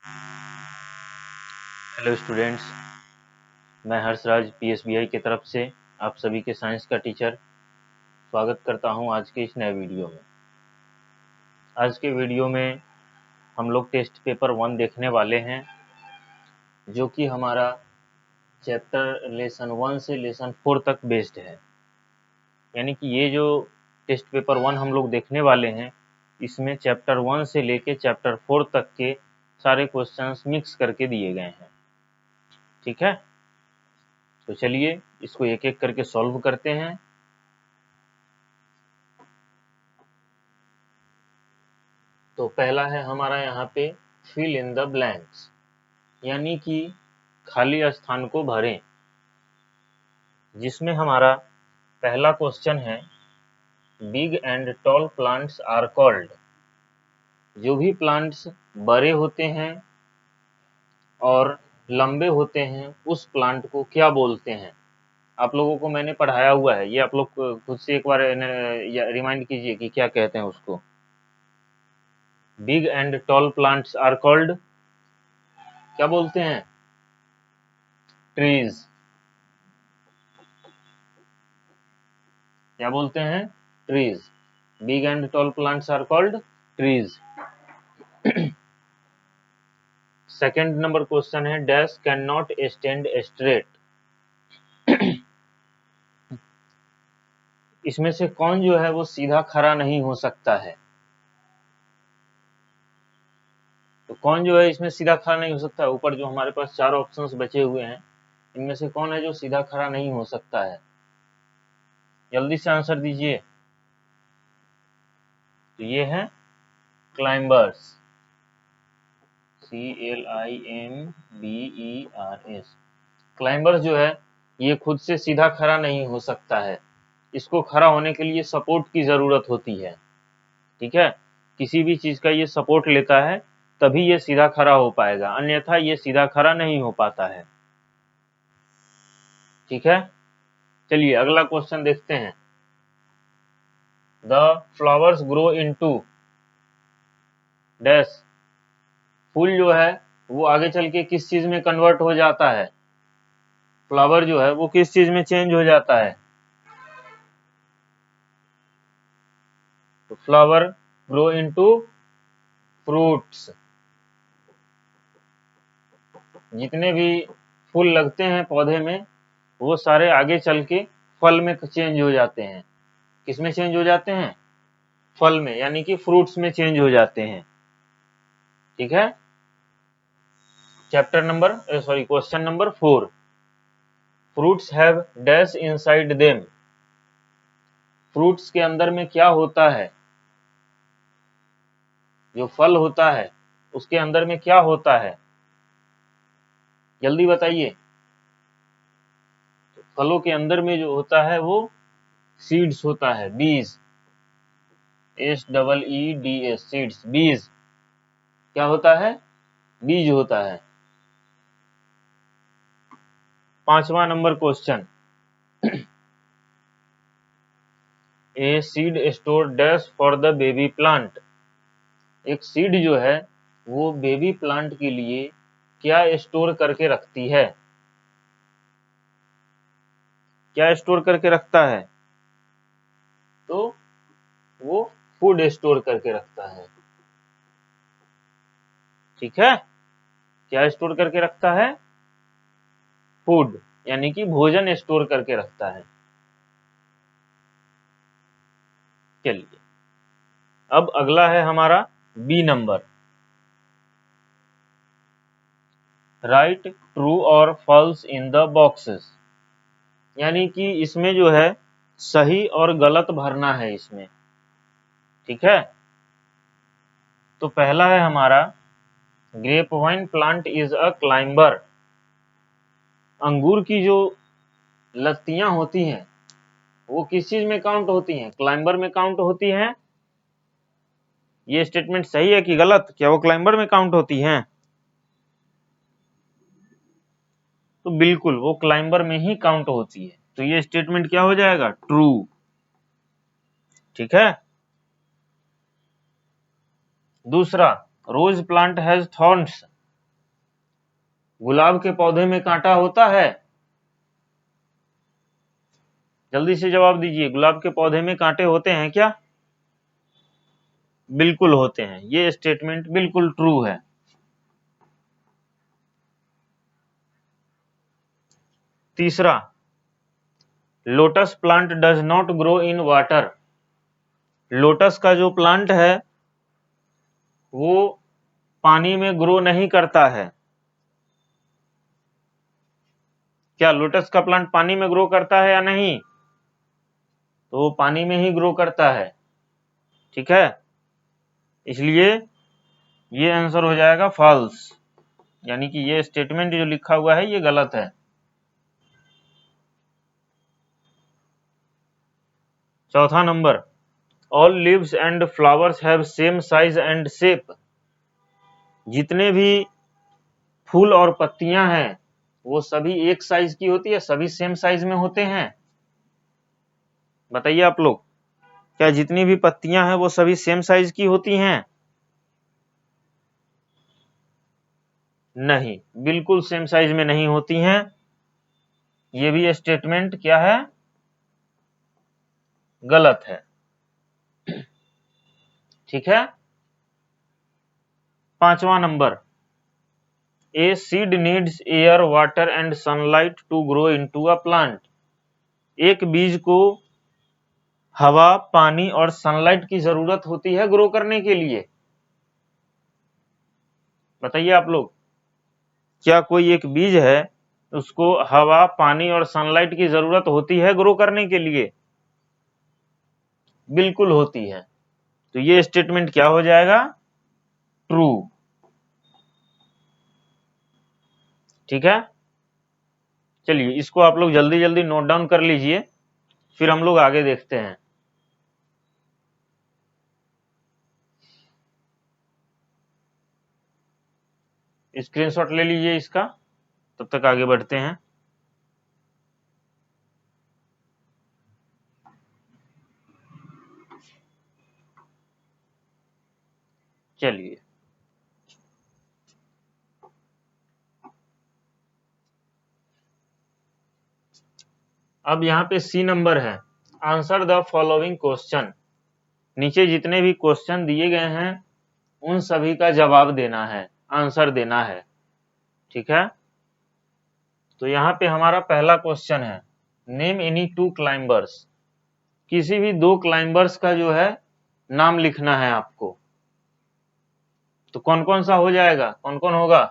Hello students, मैं हर्षराज पीएसबीआई की तरफ से आप सभी के साइंस का टीचर स्वागत करता हूं आज के इस नए वीडियो में। आज के वीडियो में हम लोग टेस्ट पेपर 1 देखने वाले हैं, जो कि हमारा चैप्टर लेसन 1 से लेसन 4 तक बेस्ड है। यानी कि ये जो टेस्ट पेपर 1 हम लोग देखने वाले हैं, इसमें चैप्टर 1 से लेके चैप्टर 4 तक के सारे क्वेश्चंस मिक्स करके दिए गए हैं। ठीक है, तो चलिए इसको एक एक करके सॉल्व करते हैं। तो पहला है हमारा यहाँ पे फिल इन द ब्लैंक्स, यानी कि खाली स्थान को भरें, जिसमें हमारा पहला क्वेश्चन है big and tall plants are called. जो भी प्लांट्स बड़े होते हैं और लंबे होते हैं उस प्लांट को क्या बोलते हैं। आप लोगों को मैंने पढ़ाया हुआ है, ये आप लोग खुद से एक बार रिमाइंड कीजिए कि क्या कहते हैं उसको। Big and tall plants are called, क्या बोलते हैं? ट्रीज। क्या बोलते हैं? Trees. Big and tall plants are called trees. Second number question है dash can not stand straight. इसमें से कौन जो है वो सीधा खड़ा नहीं हो सकता है? तो कौन जो है इसमें सीधा खड़ा नहीं हो सकता है? ऊपर जो हमारे पास 4 ऑप्शंस बचे हुए हैं, इनमें से कौन है जो सीधा खड़ा नहीं हो सकता है? जल्दी से आंसर दीजिए। तो ये है क्लाइंबर्स, CLIMBERS। क्लाइंबर्स जो है ये खुद से सीधा खड़ा नहीं हो सकता है, इसको खड़ा होने के लिए सपोर्ट की जरूरत होती है। ठीक है, किसी भी चीज का ये सपोर्ट लेता है तभी ये सीधा खड़ा हो पाएगा, अन्यथा ये सीधा खड़ा नहीं हो पाता है। ठीक है, चलिए अगला क्वेश्चन देखते हैं। The flowers grow into dash. फूल जो है वो आगे चल के किस चीज में कन्वर्ट हो जाता है? फ्लावर जो है वो किस चीज में चेंज हो जाता है? तो फ्लावर ग्रो इनटू फ्रूट्स। जितने भी फूल लगते हैं पौधे में वो सारे आगे चल के फल में चेंज हो जाते हैं। किस में चेंज हो जाते हैं? फल में, यानी कि फ्रूट्स में चेंज हो जाते हैं। ठीक है, question number 4। Fruits have dash inside them. Fruits के अंदर में क्या होता है? जो फल होता है उसके अंदर में क्या होता है? जल्दी बताइए। तो फलों के अंदर में जो होता है वो सीड्स होता है, बीज। SEEDS, सीड्स, बीज। क्या होता है? बीज होता है। 5वां number question. A seed store dash for the baby plant. एक सीड जो है वो बेबी प्लांट के लिए क्या स्टोर करके रखती है? क्या स्टोर करके रखता है? तो वो फूड स्टोर करके रखता है। ठीक है, क्या स्टोर करके रखता है? फूड, यानी कि भोजन स्टोर करके रखता है। चलिए अब अगला है हमारा बी नंबर। राइट ट्रू और फॉल्स इन द बॉक्सेस, यानी कि इसमें जो है सही और गलत भरना है इसमें। ठीक है, तो पहला है हमारा grape vine plant is a climber. अंगूर की जो लत्तियां होती हैं वो किस चीज में काउंट होती हैं? क्लाइंबर में काउंट होती हैं। ये स्टेटमेंट सही है कि गलत? क्या वो क्लाइंबर में काउंट होती हैं? तो बिल्कुल वो क्लाइंबर में ही काउंट होती है, तो ये स्टेटमेंट क्या हो जाएगा? ट्रू। ठीक है, दूसरा रोज प्लांट हैज थॉर्न्स। गुलाब के पौधे में कांटा होता है? जल्दी से जवाब दीजिए, गुलाब के पौधे में कांटे होते हैं क्या? बिल्कुल होते हैं, ये स्टेटमेंट बिल्कुल ट्रू है। तीसरा, lotus plant does not grow in water. Lotus का जो प्लांट है वो पानी में ग्रो नहीं करता है। क्या लोटस का प्लांट पानी में ग्रो करता है या नहीं? तो वो पानी में ही ग्रो करता है, ठीक है, इसलिए ये आंसर हो जाएगा फॉल्स, यानी कि ये स्टेटमेंट जो लिखा हुआ है ये गलत है। चौथा number, all leaves and flowers have same size and shape. जितने भी फूल और पत्तियां हैं वो सभी एक साइज की होती है, सभी सेम साइज में होते हैं? बताइए आप लोग, क्या जितनी भी पत्तियां हैं वो सभी सेम साइज की होती हैं? नहीं, बिल्कुल सेम साइज में नहीं होती हैं। ये भी स्टेटमेंट क्या है? गलत है, ठीक है। पांचवा नंबर, a seed needs air water and sunlight to grow into a plant. एक बीज को हवा, पानी और सनलाइट की जरूरत होती है ग्रो करने के लिए। बताइए आप लोग, क्या कोई एक बीज है उसको हवा, पानी और सनलाइट की जरूरत होती है ग्रो करने के लिए? बिल्कुल होती है, तो ये स्टेटमेंट क्या हो जाएगा? ट्रू, ठीक है। चलिए इसको आप लोग जल्दी जल्दी नोट डाउन कर लीजिए, फिर हम लोग आगे देखते हैं। स्क्रीनशॉट ले लीजिए इसका, तब तक आगे बढ़ते हैं। चलिए, अब यहाँ पे सी नंबर है, आंसर द फॉलोइंग क्वेश्चन। नीचे जितने भी क्वेश्चन दिए गए हैं उन सभी का जवाब देना है, आंसर देना है, ठीक है। तो यहाँ पे हमारा पहला क्वेश्चन है, नेम एनी टू क्लाइंबर्स। किसी भी दो क्लाइंबर्स का जो है नाम लिखना है आपको। तो कौन कौन सा हो जाएगा, कौन कौन होगा?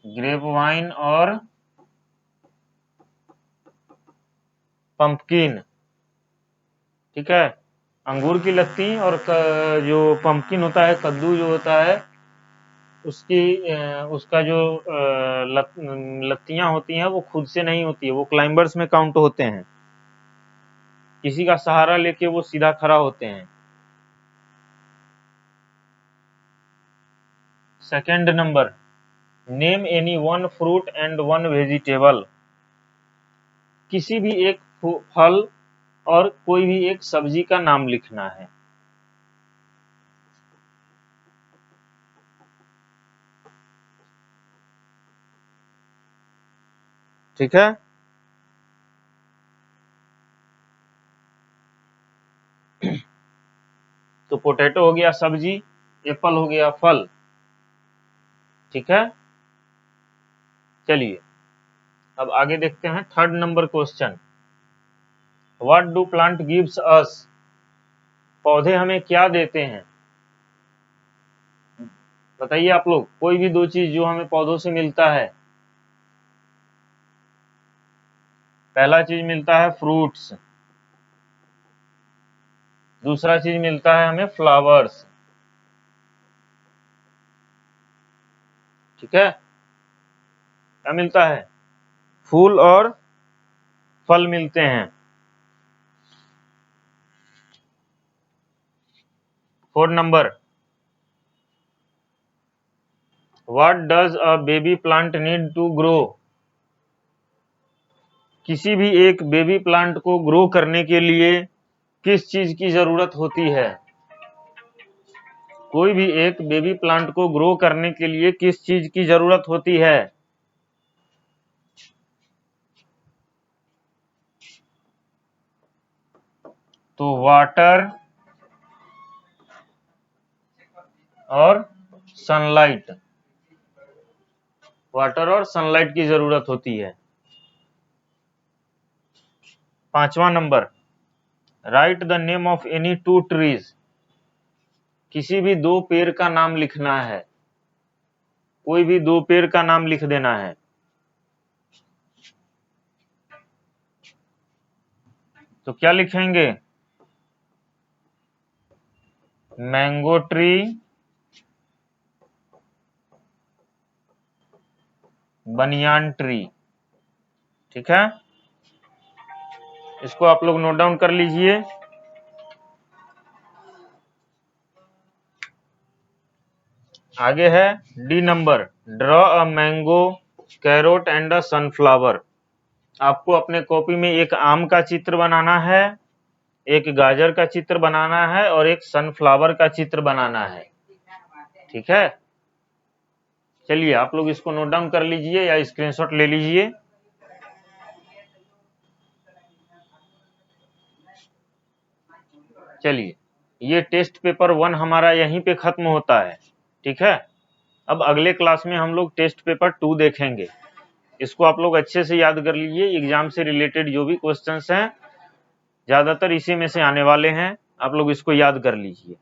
ग्रेप वाइन और पंपकिन, ठीक है। अंगूर की लत्ती और जो पंपकिन होता है, कद्दू जो होता है, उसका जो लत्तियां होती हैं वो खुद से नहीं होती है, वो क्लाइंबर्स में काउंट होते हैं। किसी का सहारा लेके वो सीधा खड़ा होते हैं। Second number, name any one fruit and one vegetable. किसी भी एक फल और कोई भी एक सब्जी का नाम लिखना है। ठीक है, तो पोटैटो हो गया सब्जी, एप्पल हो गया फल, ठीक है। चलिए अब आगे देखते हैं third number question, what do plant gives us. पौधे हमें क्या देते हैं? बताइए आप लोग, कोई भी दो चीज जो हमें पौधों से मिलता है। पहला चीज मिलता है फ्रूट्स, दूसरा चीज मिलता है हमें फ्लावर्स, ठीक है। क्या मिलता है? फूल और फल मिलते हैं। फोर्थ नंबर, what does a baby plant need to grow. किसी भी एक बेबी प्लांट को ग्रो करने के लिए किस चीज की जरूरत होती है? कोई भी एक बेबी प्लांट को ग्रो करने के लिए किस चीज की जरूरत होती है? तो वाटर और सनलाइट, वाटर और सनलाइट की जरूरत होती है। 5वां number, right the name of any 2 trees. किसी भी 2 पेड़ का नाम लिखना है, कोई भी 2 पेड़ का नाम लिख देना है। तो क्या लिखेंगे? Mango tree, banyan tree. ठीक है, इसको आप लोग नोट डाउन कर लीजिए। आगे है D number, draw a mango, carrot and a sunflower. आपको अपने कॉपी में एक आम का चित्र बनाना है, एक गाजर का चित्र बनाना है और एक सनफ्लावर का चित्र बनाना है। ठीक है, चलिए आप लोग इसको नोट डाउन कर लीजिए या स्क्रीनशॉट ले लीजिए। चलिए, ये टेस्ट पेपर 1 हमारा यहीं पे खत्म होता है। ठीक है, अब अगले क्लास में हम लोग टेस्ट पेपर 2 देखेंगे। इसको आप लोग अच्छे से याद कर लीजिए। एग्जाम से रिलेटेड जो भी क्वेश्चंस हैं ज्यादातर इसी में से आने वाले हैं, आप लोग इसको याद कर लीजिए।